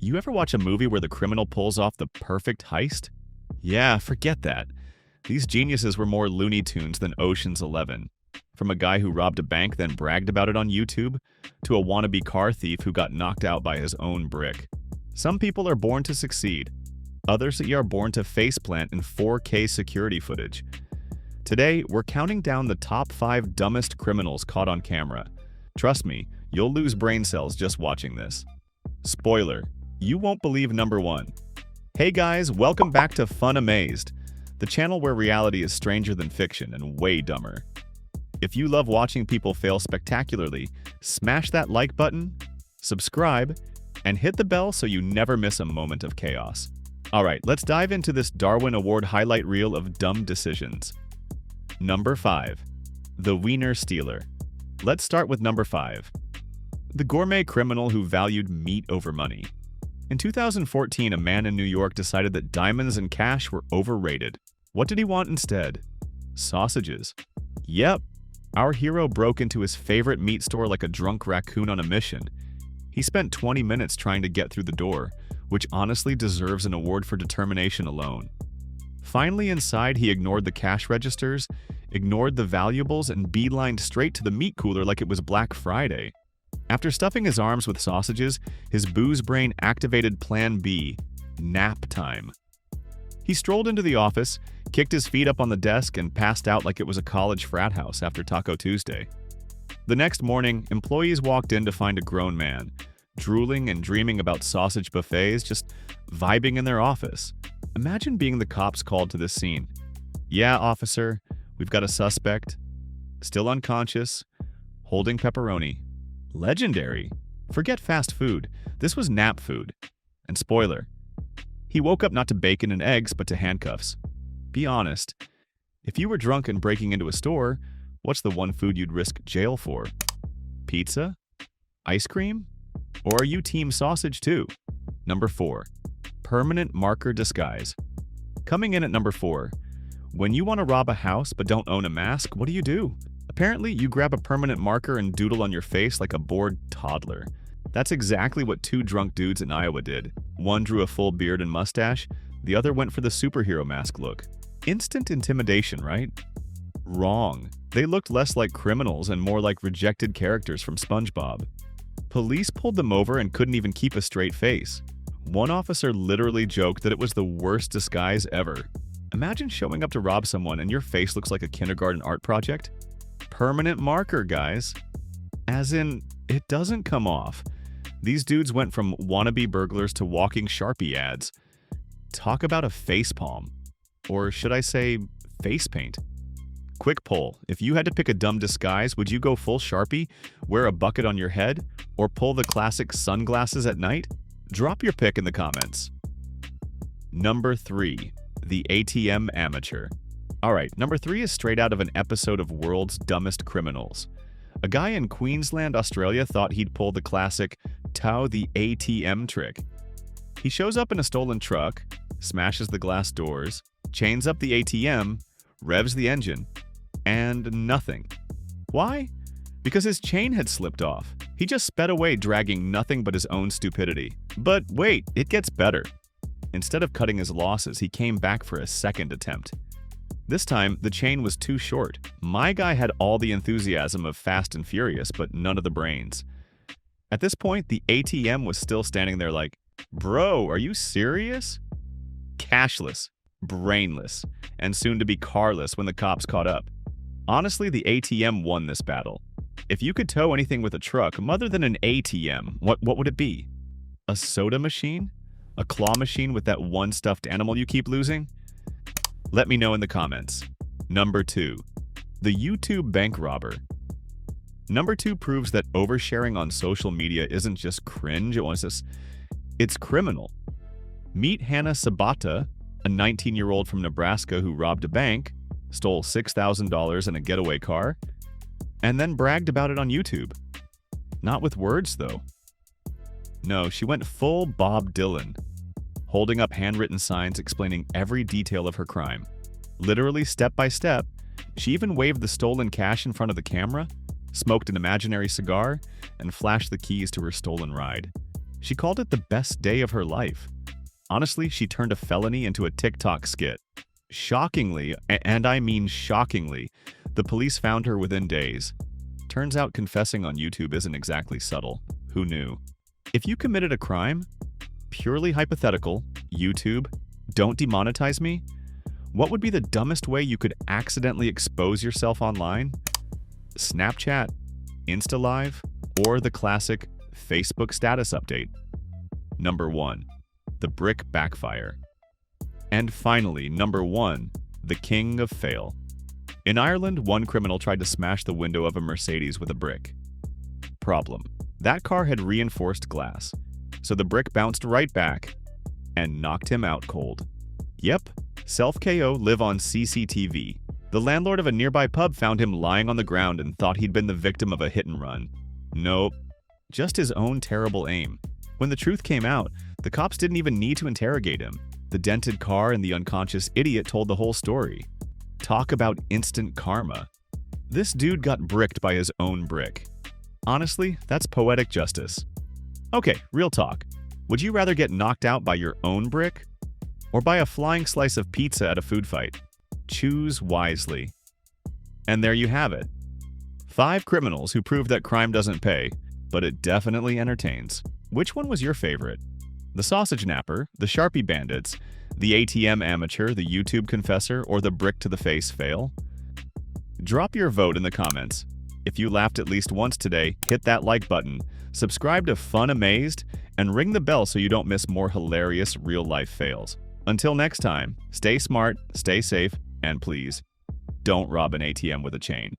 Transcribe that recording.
You ever watch a movie where the criminal pulls off the perfect heist? Yeah, forget that. These geniuses were more Looney Tunes than Ocean's 11. From a guy who robbed a bank then bragged about it on YouTube, to a wannabe car thief who got knocked out by his own brick. Some people are born to succeed. Others are born to faceplant in 4K security footage. Today, we're counting down the top 5 dumbest criminals caught on camera. Trust me, you'll lose brain cells just watching this. Spoiler, you won't believe number 1. Hey guys, welcome back to Fun Amazed, the channel where reality is stranger than fiction and way dumber. If you love watching people fail spectacularly, smash that like button, subscribe, and hit the bell so you never miss a moment of chaos. Alright, let's dive into this Darwin Award highlight reel of dumb decisions. Number 5. The Wiener Stealer. Let's start with number 5. The gourmet criminal who valued meat over money. In 2014, a man in New York decided that diamonds and cash were overrated. What did he want instead? Sausages. Yep, our hero broke into his favorite meat store like a drunk raccoon on a mission. He spent 20 minutes trying to get through the door, which honestly deserves an award for determination alone. Finally inside, he ignored the cash registers, ignored the valuables, and beelined straight to the meat cooler like it was Black Friday. After stuffing his arms with sausages, his booze brain activated Plan B, nap time. He strolled into the office, kicked his feet up on the desk, and passed out like it was a college frat house after Taco Tuesday. The next morning, employees walked in to find a grown man, drooling and dreaming about sausage buffets, just vibing in their office. Imagine being the cops called to this scene. Yeah, officer, we've got a suspect. Still unconscious, holding pepperoni. Legendary. Forget fast food. This was nap food. And spoiler, he woke up not to bacon and eggs, but to handcuffs. Be honest. If you were drunk and breaking into a store, what's the one food you'd risk jail for? Pizza? Ice cream? Or are you team sausage too? Number 4. Permanent marker disguise. Coming in at number 4. When you want to rob a house but don't own a mask, what do? Apparently, you grab a permanent marker and doodle on your face like a bored toddler. That's exactly what 2 drunk dudes in Iowa did. One drew a full beard and mustache, the other went for the superhero mask look. Instant intimidation, right? Wrong. They looked less like criminals and more like rejected characters from SpongeBob. Police pulled them over and couldn't even keep a straight face. One officer literally joked that it was the worst disguise ever. Imagine showing up to rob someone and your face looks like a kindergarten art project. Permanent marker, guys. As in, it doesn't come off. These dudes went from wannabe burglars to walking Sharpie ads. Talk about a facepalm. Or should I say, face paint? Quick poll. If you had to pick a dumb disguise, would you go full Sharpie, wear a bucket on your head, or pull the classic sunglasses at night? Drop your pick in the comments. Number 3. The ATM Amateur. Alright, number 3 is straight out of an episode of World's Dumbest Criminals. A guy in Queensland, Australia thought he'd pull the classic Tao the ATM trick. He shows up in a stolen truck, smashes the glass doors, chains up the ATM, revs the engine, and nothing. Why? Because his chain had slipped off. He just sped away dragging nothing but his own stupidity. But wait, it gets better. Instead of cutting his losses, he came back for a second attempt. This time, the chain was too short. My guy had all the enthusiasm of Fast and Furious, but none of the brains. At this point, the ATM was still standing there like, bro, are you serious? Cashless, brainless, and soon to be carless when the cops caught up. Honestly, the ATM won this battle. If you could tow anything with a truck, other than an ATM, what would it be? A soda machine? A claw machine with that one stuffed animal you keep losing? Let me know in the comments. Number 2. The YouTube bank robber. Number 2 proves that oversharing on social media isn't just cringe, it's criminal. Meet Hannah Sabata, a 19-year-old from Nebraska who robbed a bank, stole $6,000 in a getaway car, and then bragged about it on YouTube. Not with words, though. No, she went full Bob Dylan, holding up handwritten signs explaining every detail of her crime. Literally step by step, she even waved the stolen cash in front of the camera, smoked an imaginary cigar, and flashed the keys to her stolen ride. She called it the best day of her life. Honestly, she turned a felony into a TikTok skit. Shockingly, and I mean shockingly, the police found her within days. Turns out confessing on YouTube isn't exactly subtle. Who knew? If you committed a crime, purely hypothetical, YouTube, don't demonetize me, what would be the dumbest way you could accidentally expose yourself online? Snapchat, Insta Live, or the classic Facebook status update? Number 1. The Brick Backfire. And finally, number 1, the king of fail. In Ireland, one criminal tried to smash the window of a Mercedes with a brick. Problem: that car had reinforced glass, so the brick bounced right back and knocked him out cold. Yep, self-KO live on CCTV. The landlord of a nearby pub found him lying on the ground and thought he'd been the victim of a hit and run. Nope, just his own terrible aim. When the truth came out, the cops didn't even need to interrogate him. The dented car and the unconscious idiot told the whole story. Talk about instant karma. This dude got bricked by his own brick. Honestly, that's poetic justice. Okay, real talk. Would you rather get knocked out by your own brick or by a flying slice of pizza at a food fight? Choose wisely. And there you have it. 5 criminals who prove that crime doesn't pay, but it definitely entertains. Which one was your favorite? The sausage napper, the Sharpie bandits, the ATM amateur, the YouTube confessor, or the brick to the face fail? Drop your vote in the comments. If you laughed at least once today, hit that like button, subscribe to Fun Amazed, and ring the bell so you don't miss more hilarious real-life fails. Until next time, stay smart, stay safe, and please, don't rob an ATM with a chain.